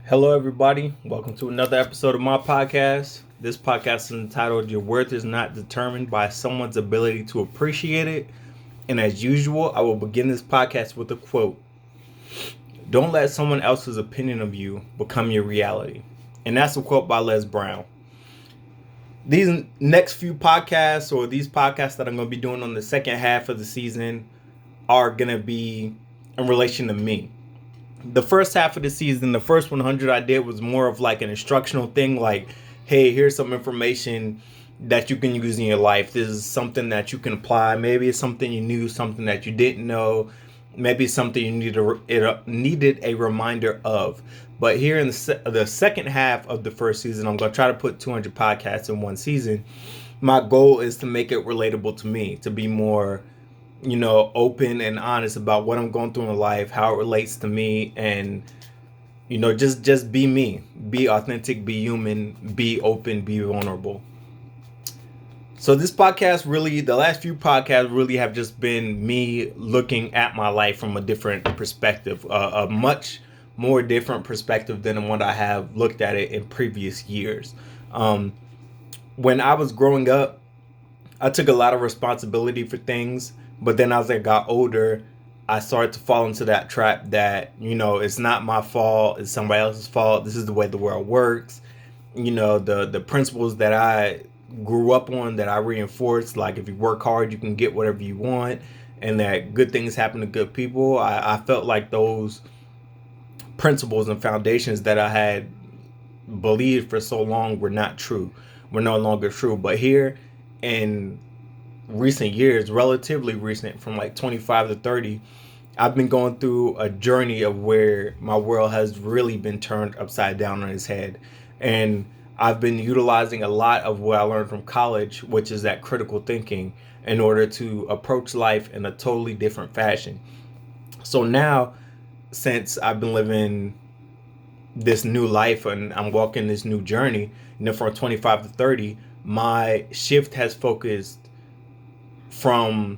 Hello, everybody. Welcome to another episode of my podcast. This podcast is entitled Your Worth is Not Determined by Someone's Ability to Appreciate It. And as usual, I will begin this podcast with a quote. Don't let someone else's opinion of you become your reality. And that's a quote by Les Brown. These next few podcasts, or these podcasts that I'm going to be doing on the second half of the season, are going to be in relation to me. The first half of the season, the first 100 I did was more of like an instructional thing, like, hey, here's some information that you can use in your life. This is something that you can apply. Maybe it's something you knew, something that you didn't know. Maybe it's something you needed a reminder of. But here in the second half of the first season, I'm going to try to put 200 podcasts in one season. My goal is to make it relatable to me, to be more open and honest about what I'm going through in life, how it relates to me, and just be me, be authentic, be human, be open, be vulnerable. So this podcast, really, the last few podcasts really have just been me looking at my life from a different perspective, a much more different perspective than what I have looked at it in previous years. When I was growing up, I took a lot of responsibility for things. But then as I got older, I started to fall into that trap that, it's not my fault. It's somebody else's fault. This is the way the world works. The principles that I grew up on, that I reinforced, like if you work hard, you can get whatever you want, and that good things happen to good people. I felt like those principles and foundations that I had believed for so long were not true, were no longer true. But here in recent years, relatively recent, from like 25 to 30, I've been going through a journey of where my world has really been turned upside down on its head. And I've been utilizing a lot of what I learned from college, which is that critical thinking, in order to approach life in a totally different fashion. So now, since I've been living this new life and I'm walking this new journey, from 25 to 30, my shift has focused from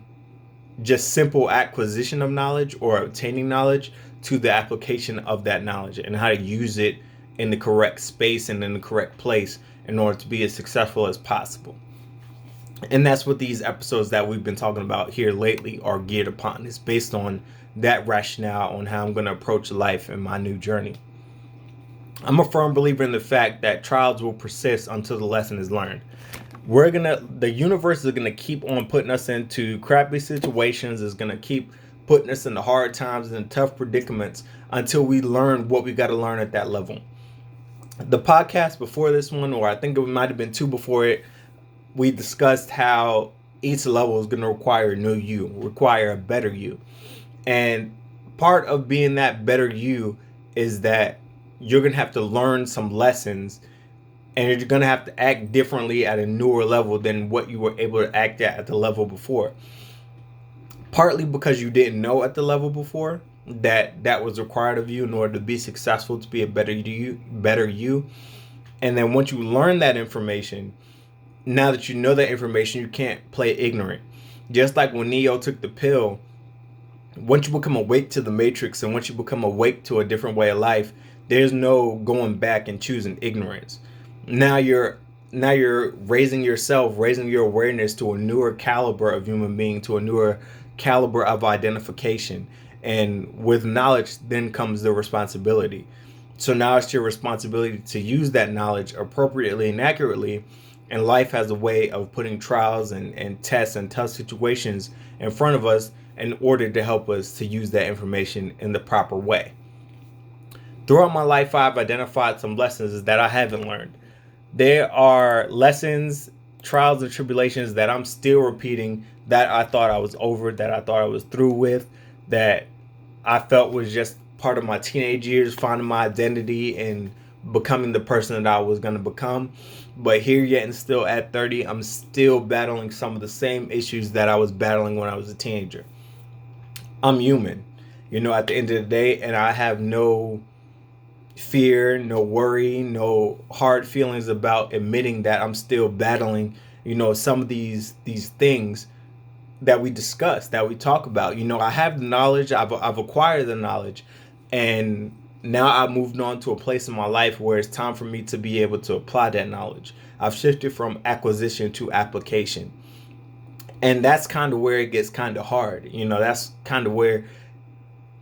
just simple acquisition of knowledge or obtaining knowledge to the application of that knowledge and how to use it in the correct space and in the correct place in order to be as successful as possible. And that's what these episodes that we've been talking about here lately are geared upon. It's based on that rationale on how I'm going to approach life in my new journey. I'm a firm believer in the fact that trials will persist until the lesson is learned. The universe is gonna keep on putting us into crappy situations, is gonna keep putting us into hard times and tough predicaments until we learn what we gotta learn at that level. The podcast before this one, or I think it might have been two before it, we discussed how each level is gonna require a new you, require a better you. And part of being that better you is that you're gonna have to learn some lessons, and you're going to have to act differently at a newer level than what you were able to act at the level before. Partly because you didn't know at the level before that was required of you in order to be successful, to be a better you. And then once you learn that information, now that you know that information, you can't play ignorant. Just like when Neo took the pill, once you become awake to the matrix and once you become awake to a different way of life, there's no going back and choosing ignorance. Now you're raising yourself, raising your awareness to a newer caliber of human being, to a newer caliber of identification. And with knowledge then comes the responsibility. So now it's your responsibility to use that knowledge appropriately and accurately. And life has a way of putting trials and tests and tough situations in front of us in order to help us to use that information in the proper way. Throughout my life, I've identified some lessons that I haven't learned. There are lessons, trials, and tribulations that I'm still repeating, that I thought I was over, that I thought I was through with, that I felt was just part of my teenage years, finding my identity and becoming the person that I was going to become. But here yet and still at 30, I'm still battling some of the same issues that I was battling when I was a teenager. I'm human, at the end of the day, and I have no fear, no worry, no hard feelings about admitting that I'm still battling, some of these things that we discuss, that we talk about. I have the knowledge, I've acquired the knowledge, and now I've moved on to a place in my life where it's time for me to be able to apply that knowledge. I've shifted from acquisition to application. And that's kind of where it gets kind of hard. That's kind of where,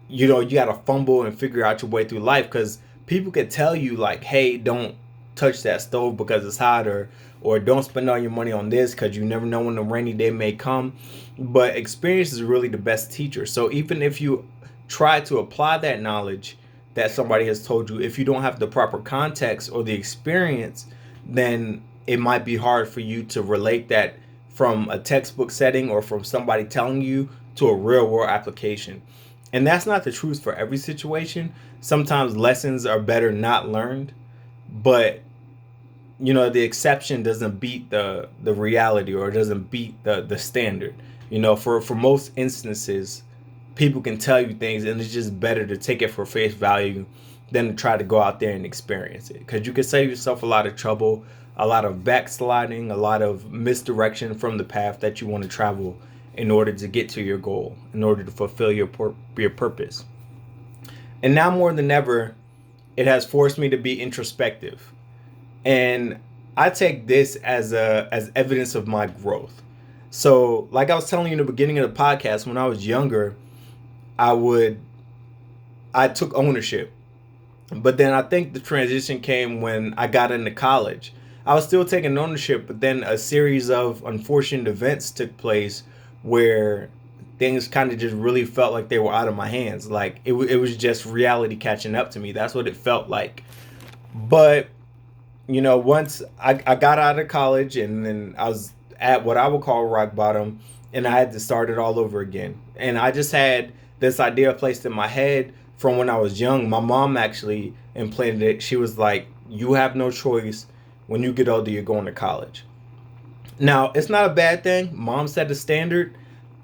you got to fumble and figure out your way through life, because people can tell you like, hey, don't touch that stove because it's hot, or don't spend all your money on this because you never know when the rainy day may come. But experience is really the best teacher. So even if you try to apply that knowledge that somebody has told you, if you don't have the proper context or the experience, then it might be hard for you to relate that from a textbook setting or from somebody telling you to a real world application. And that's not the truth for every situation. Sometimes lessons are better not learned, but the exception doesn't beat the reality, or doesn't beat the standard. For most instances, people can tell you things, and it's just better to take it for face value than to try to go out there and experience it, because you can save yourself a lot of trouble, a lot of backsliding, a lot of misdirection from the path that you want to travel in order to get to your goal, in order to fulfill your purpose. And now more than ever, it has forced me to be introspective. And I take this as evidence of my growth. So like I was telling you in the beginning of the podcast, when I was younger, I took ownership. But then I think the transition came when I got into college. I was still taking ownership, but then a series of unfortunate events took place where things kind of just really felt like they were out of my hands. Like it was just reality catching up to me. That's what it felt like. But once I got out of college, and then I was at what I would call rock bottom, and I had to start it all over again. And I just had this idea placed in my head from when I was young. My mom actually implanted it. She was like, you have no choice. When you get older, you're going to college. Now, it's not a bad thing. Mom set a standard,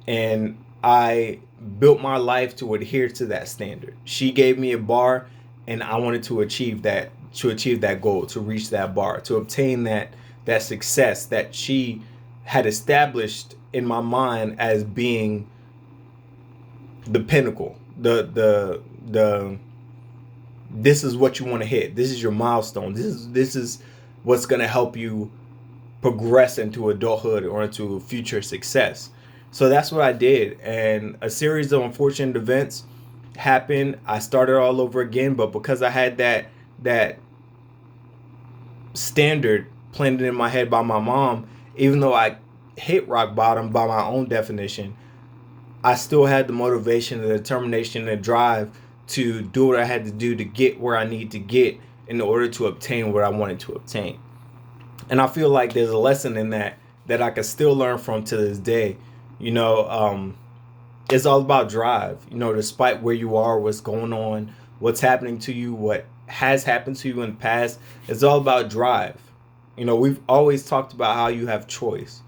and I built my life to adhere to that standard. She gave me a bar, and I wanted to achieve that goal, to reach that bar, to obtain that success that she had established in my mind as being the pinnacle, the this is what you want to hit. This is your milestone. This is what's going to help you progress into adulthood or into future success. So that's what I did. And a series of unfortunate events happened. I started all over again, but because I had that standard planted in my head by my mom, even though I hit rock bottom by my own definition, I still had the motivation, the determination, the drive to do what I had to do to get where I need to get in order to obtain what I wanted to obtain. And I feel like there's a lesson in that I can still learn from to this day. It's all about drive. Despite where you are, what's going on, what's happening to you, what has happened to you in the past, it's all about drive. We've always talked about how you have choice.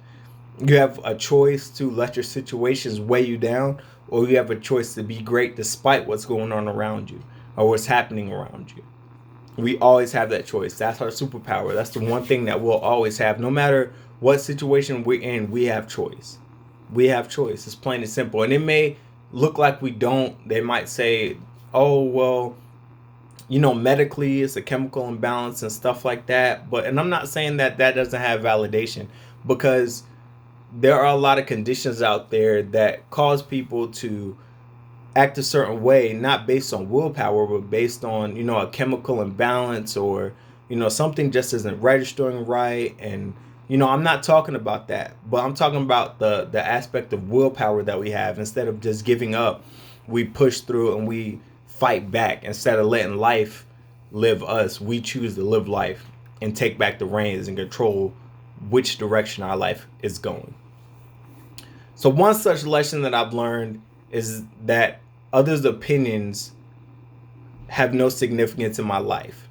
You have a choice to let your situations weigh you down, or you have a choice to be great despite what's going on around you or what's happening around you. We always have that choice. That's our superpower. That's the one thing that we'll always have. No matter what situation we're in, we have choice. We have choice. It's plain and simple. And it may look like we don't. They might say, oh, well, medically it's a chemical imbalance and stuff like that. And I'm not saying that doesn't have validation, because there are a lot of conditions out there that cause people to act a certain way, not based on willpower, but based on, a chemical imbalance, or, something just isn't registering right. And, I'm not talking about that, but I'm talking about the aspect of willpower that we have. Instead of just giving up, we push through and we fight back. Instead of letting life live us, we choose to live life and take back the reins and control which direction our life is going. So one such lesson that I've learned is that others' opinions have no significance in my life.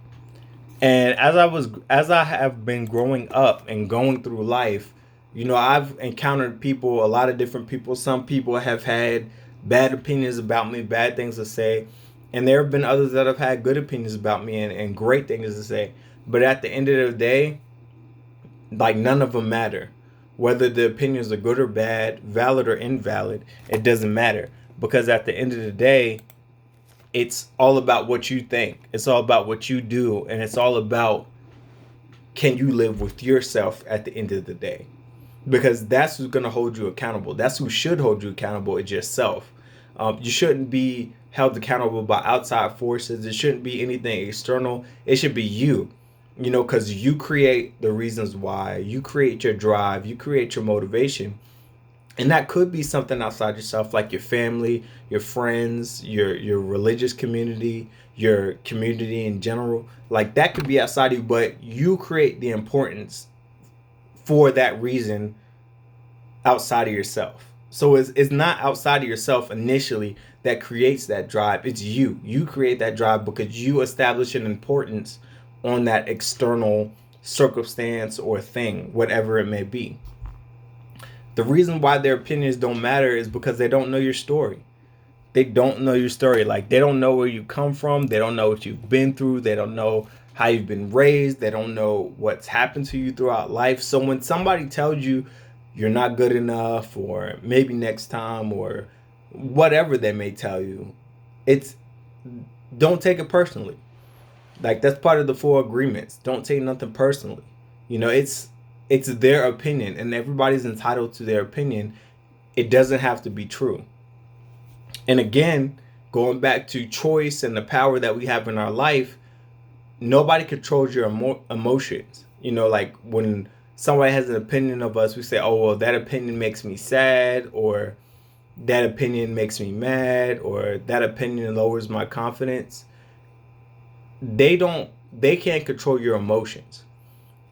And as I have been growing up and going through life, I've encountered people, a lot of different people. Some people have had bad opinions about me, bad things to say. And there have been others that have had good opinions about me and great things to say. But at the end of the day, like, none of them matter. Whether the opinions are good or bad, valid or invalid, it doesn't matter. Because at the end of the day, it's all about what you think. It's all about what you do. And it's all about, can you live with yourself at the end of the day? Because that's who's going to hold you accountable. That's who should hold you accountable, is yourself. You shouldn't be held accountable by outside forces. It shouldn't be anything external. It should be you, because you create the reasons why. You create your drive. You create your motivation. And that could be something outside yourself, like your family, your friends, your religious community, your community in general. Like, that could be outside of you, but you create the importance for that reason outside of yourself. So it's not outside of yourself initially that creates that drive. It's you. You create that drive because you establish an importance on that external circumstance or thing, whatever it may be. The reason why their opinions don't matter is because they don't know your story. They don't know your story. Like, they don't know where you come from. They don't know what you've been through. They don't know how you've been raised. They don't know what's happened to you throughout life. So when somebody tells you you're not good enough, or maybe next time, or whatever they may tell you, don't take it personally. Like, that's part of the 4 agreements. Don't take nothing personally. It's their opinion, and everybody's entitled to their opinion. It doesn't have to be true. And again, going back to choice and the power that we have in our life, nobody controls your emotions. Like, when somebody has an opinion of us, we say, oh, well, that opinion makes me sad, or that opinion makes me mad, or that opinion lowers my confidence. They can't control your emotions.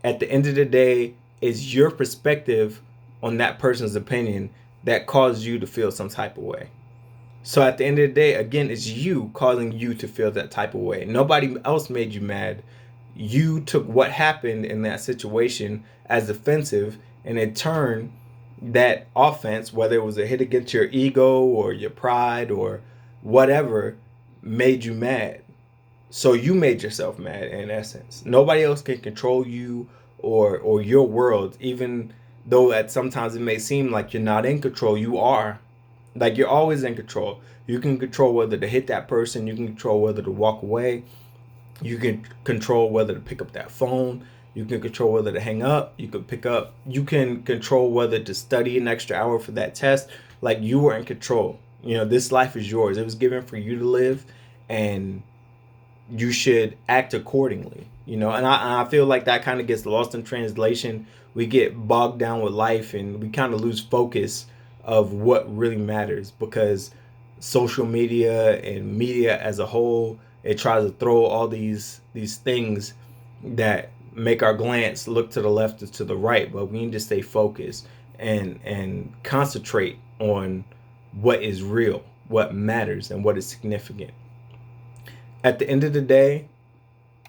At the end of the day, it's your perspective on that person's opinion that caused you to feel some type of way. So at the end of the day, again, it's you causing you to feel that type of way. Nobody else made you mad. You took what happened in that situation as offensive, and in turn, that offense, whether it was a hit against your ego or your pride or whatever, made you mad. So you made yourself mad, in essence. Nobody else can control you or your world, even though at sometimes it may seem like you're not in control. You are. Like, you're always in control. You can control whether to hit that person. You can control whether to walk away. You can control whether to pick up that phone. You can control whether to hang up. You can pick up. You can control whether to study an extra hour for that test. Like, you are in control. This life is yours. It was given for you to live, and you should act accordingly. And I feel like that kind of gets lost in translation. We get bogged down with life, and we kind of lose focus of what really matters, because social media and media as a whole, it tries to throw all these things that make our glance look to the left or to the right. But we need to stay focused and concentrate on what is real, what matters, and what is significant. At the end of the day,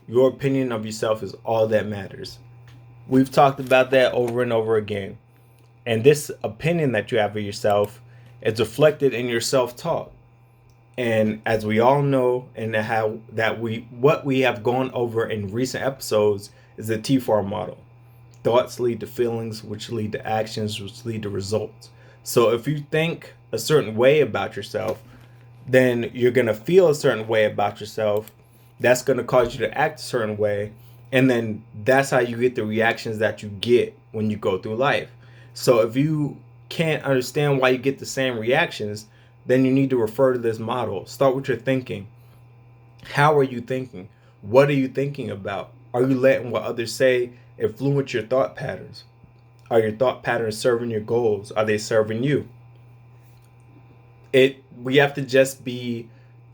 your opinion of yourself is all that matters. We've talked about that over and over again. And this opinion that you have of yourself is reflected in your self-talk. And as we all know, and what we have gone over in recent episodes is the T4 model. Thoughts lead to feelings, which lead to actions, which lead to results. So if you think a certain way about yourself, then you're going to feel a certain way about yourself. That's going to cause you to act a certain way. And then that's how you get the reactions that you get when you go through life. So if you can't understand why you get the same reactions, then you need to refer to this model. Start with your thinking. How are you thinking? What are you thinking about? Are you letting what others say influence your thought patterns? Are your thought patterns serving your goals? Are they serving you? We have to just be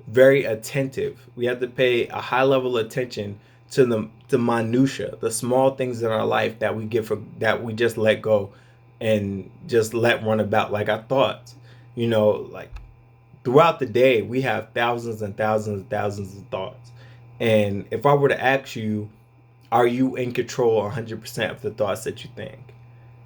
very attentive. We have to pay a high level of attention to the minutia, the small things in our life that we just let go and just let run about, like our thoughts. Like, throughout the day, we have thousands and thousands and thousands of thoughts. And if I were to ask you, are you in control 100% of the thoughts that you think?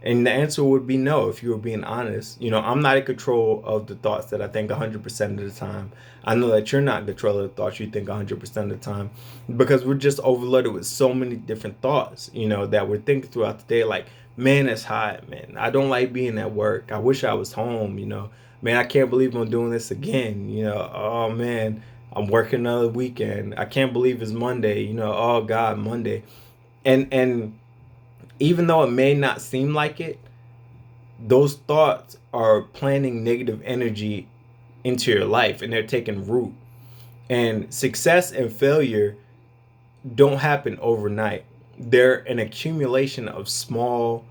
And the answer would be no, if you were being honest. I'm not in control of the thoughts that I think 100% of the time. I know that you're not in control of the thoughts you think 100% of the time, because we're just overloaded with so many different thoughts, that we're thinking throughout the day. Like, man, it's hot, man. I don't like being at work. I wish I was home, man, I can't believe I'm doing this again. Oh, man, I'm working another weekend. I can't believe it's Monday. Oh God, Monday. And even though it may not seem like it, those thoughts are planting negative energy into your life, and they're taking root. And success and failure don't happen overnight. They're an accumulation of small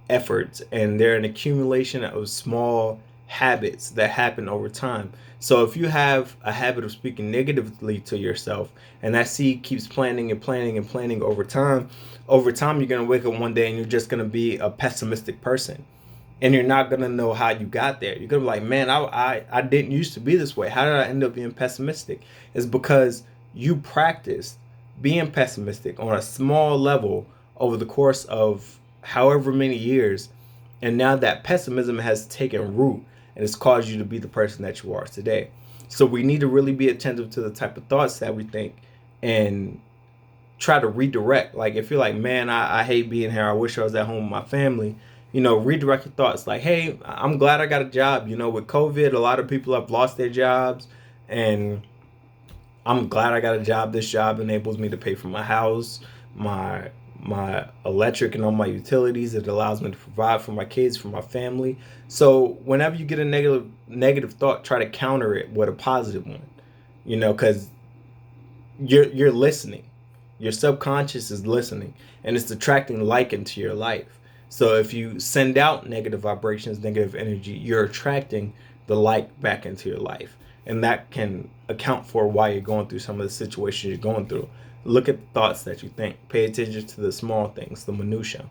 efforts, and they're an accumulation of small habits that happen over time. So if you have a habit of speaking negatively to yourself, and that seed keeps planting and planting and planting over time you're going to wake up one day and you're just going to be a pessimistic person, and you're not going to know how you got there. You're going to be like, man, I didn't used to be this way. How did I end up being pessimistic? It's because you practiced being pessimistic on a small level over the course of however many years, and now that pessimism has taken root and it's caused you to be the person that you are today. So we need to really be attentive to the type of thoughts that we think and try to redirect. Like if you're like, man, I hate being here, I wish I was at home with my family, redirect your thoughts. Like, hey, I'm glad I got a job. With COVID, a lot of people have lost their jobs, and I'm glad I got a job. This job enables me to pay for my house, my electric, and all my utilities. It allows me to provide for my kids, for my family. So whenever you get a negative thought, try to counter it with a positive one. Because you're listening. Your subconscious is listening, and it's attracting like into your life. So if you send out negative vibrations, negative energy, you're attracting the like back into your life. And that can account for why you're going through some of the situations you're going through. Look at the thoughts that you think. Pay attention to the small things, the minutia.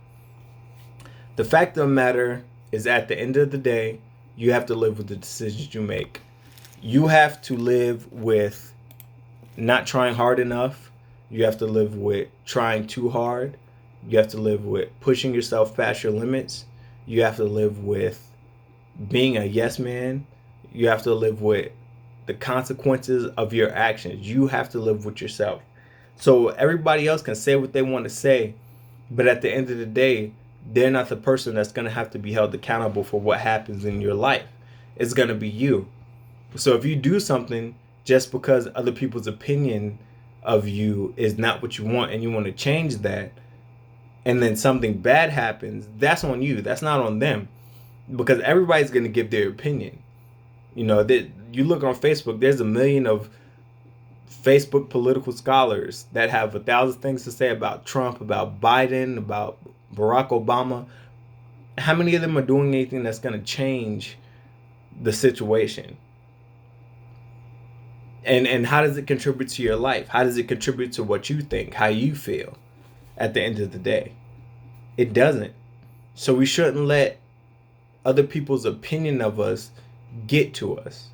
The fact of the matter is, at the end of the day, you have to live with the decisions you make. You have to live with not trying hard enough. You have to live with trying too hard. You have to live with pushing yourself past your limits. You have to live with being a yes man. You have to live with the consequences of your actions. You have to live with yourself. So everybody else can say what they want to say, but at the end of the day, they're not the person that's going to have to be held accountable for what happens in your life. It's going to be you. So if you do something just because other people's opinion of you is not what you want, and you want to change that, and then something bad happens, that's on you. That's not on them, because everybody's going to give their opinion. That you look on Facebook, there's a million of Facebook political scholars that have 1,000 things to say about Trump, about Biden, about Barack Obama. How many of them are doing anything that's going to change the situation? And how does it contribute to your life? How does it contribute to what you think, how you feel at the end of the day? It doesn't. So we shouldn't let other people's opinion of us get to us.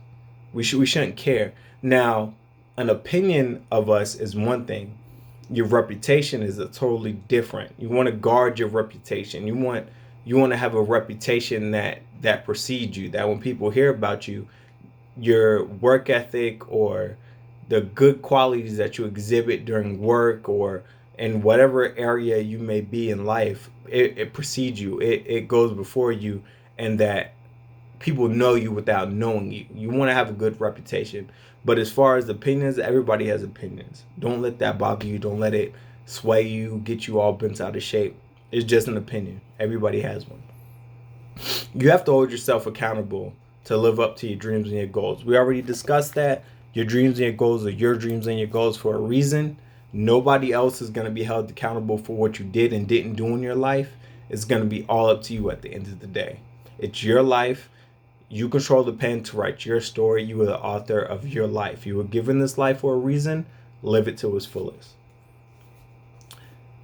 We shouldn't care. Now, an opinion of us is one thing. Your reputation is a totally different. You want to guard your reputation. You want to have a reputation that precedes you, that when people hear about you, your work ethic or the good qualities that you exhibit during work or in whatever area you may be in life, it precedes you. It goes before you, and that people know you without knowing you. You want to have a good reputation. But as far as opinions, everybody has opinions. Don't let that bother you. Don't let it sway you, get you all bent out of shape. It's just an opinion. Everybody has one. You have to hold yourself accountable to live up to your dreams and your goals. We already discussed that. Your dreams and your goals are your dreams and your goals for a reason. Nobody else is going to be held accountable for what you did and didn't do in your life. It's going to be all up to you at the end of the day. It's your life. You control the pen to write your story. You are the author of your life. You were given this life for a reason. Live it to its fullest.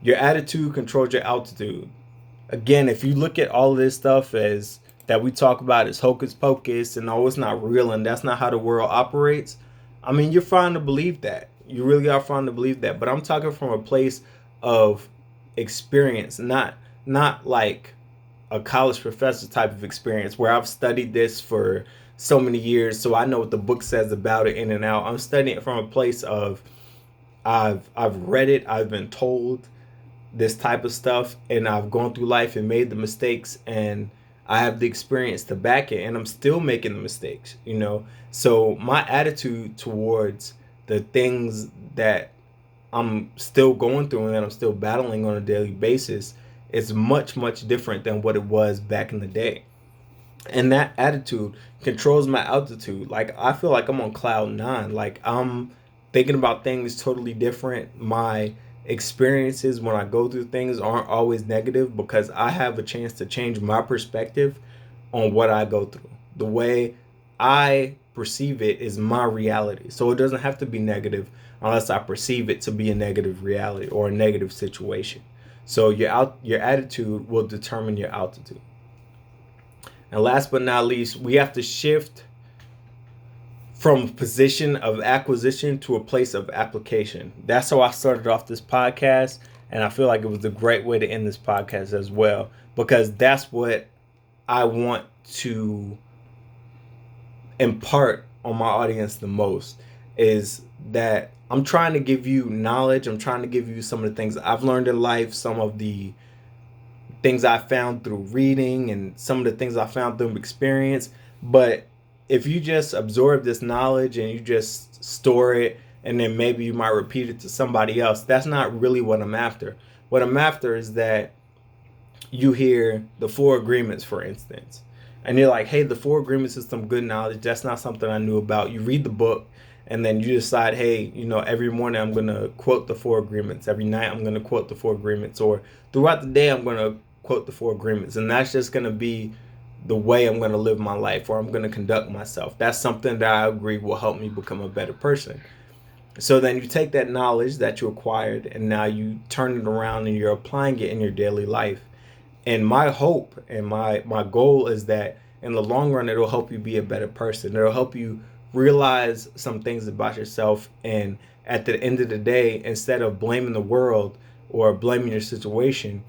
Your attitude controls your altitude. Again, if you look at all of this stuff as that we talk about as hocus pocus and it's not real and that's not how the world operates, I mean, you're fine to believe that. You really are fine to believe that. But I'm talking from a place of experience, not like a college professor type of experience where I've studied this for so many years, so I know what the book says about it in and out. I'm studying it from a place of I've read it, I've been told this type of stuff, and I've gone through life and made the mistakes, and I have the experience to back it, and I'm still making the mistakes, So my attitude towards the things that I'm still going through and that I'm still battling on a daily basis is much, much different than what it was back in the day. And that attitude controls my altitude. Like, I feel like I'm on cloud nine. Like, I'm thinking about things totally different. My experiences when I go through things aren't always negative because I have a chance to change my perspective on what I go through. The way I perceive it is my reality. So it doesn't have to be negative unless I perceive it to be a negative reality or a negative situation. So your attitude will determine your altitude. And last but not least, we have to shift from a position of acquisition to a place of application. That's how I started off this podcast. And I feel like it was a great way to end this podcast as well, because that's what I want to impart on my audience the most, is that I'm trying to give you knowledge. I'm trying to give you some of the things I've learned in life, some of the things I found through reading, and some of the things I found through experience. But if you just absorb this knowledge and you just store it, and then maybe you might repeat it to somebody else, that's not really what I'm after. What I'm after is that you hear the Four Agreements, for instance, and you're like, hey, the Four Agreements is some good knowledge. That's not something I knew about. You read the book, and then you decide, hey, every morning I'm going to quote the Four Agreements. Every night I'm going to quote the Four Agreements. Or throughout the day I'm going to quote the Four Agreements. And that's just going to be the way I'm going to live my life, or I'm going to conduct myself. That's something that I agree will help me become a better person. So then you take that knowledge that you acquired and now you turn it around and you're applying it in your daily life. And my hope and my goal is that in the long run, it'll help you be a better person. It'll help you realize some things about yourself. And at the end of the day, instead of blaming the world or blaming your situation,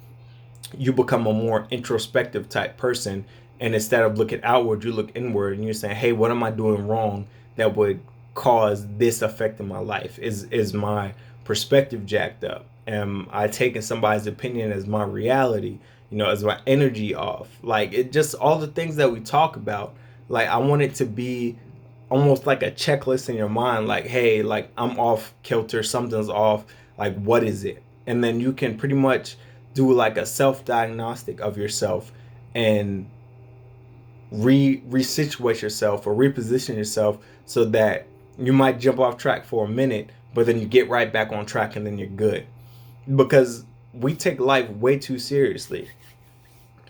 you become a more introspective type person. And instead of looking outward, you look inward and you're saying, hey, what am I doing wrong that would cause this effect in my life? Is my perspective jacked up? Am I taking somebody's opinion as my reality? Is my energy off? Like, it just all the things that we talk about. Like, I want it to be almost like a checklist in your mind. Like, hey, like, I'm off kilter, something's off. Like, what is it? And then you can pretty much do like a self-diagnostic of yourself and resituate yourself or reposition yourself so that you might jump off track for a minute, but then you get right back on track and then you're good. Because we take life way too seriously.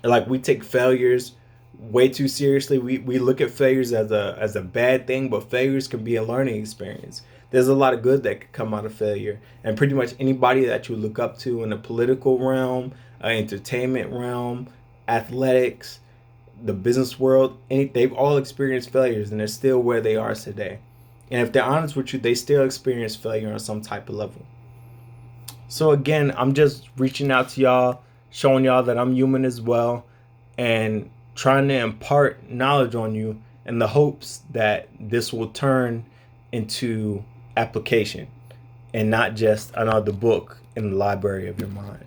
Like, we take failures way too seriously. We look at failures as a bad thing, but failures can be a learning experience. There's a lot of good that could come out of failure. And pretty much anybody that you look up to in the political realm, entertainment realm, athletics, the business world, they've all experienced failures and they're still where they are today. And if they're honest with you, they still experience failure on some type of level. So again, I'm just reaching out to y'all, showing y'all that I'm human as well, and trying to impart knowledge on you in the hopes that this will turn into application and not just another book in the library of your mind.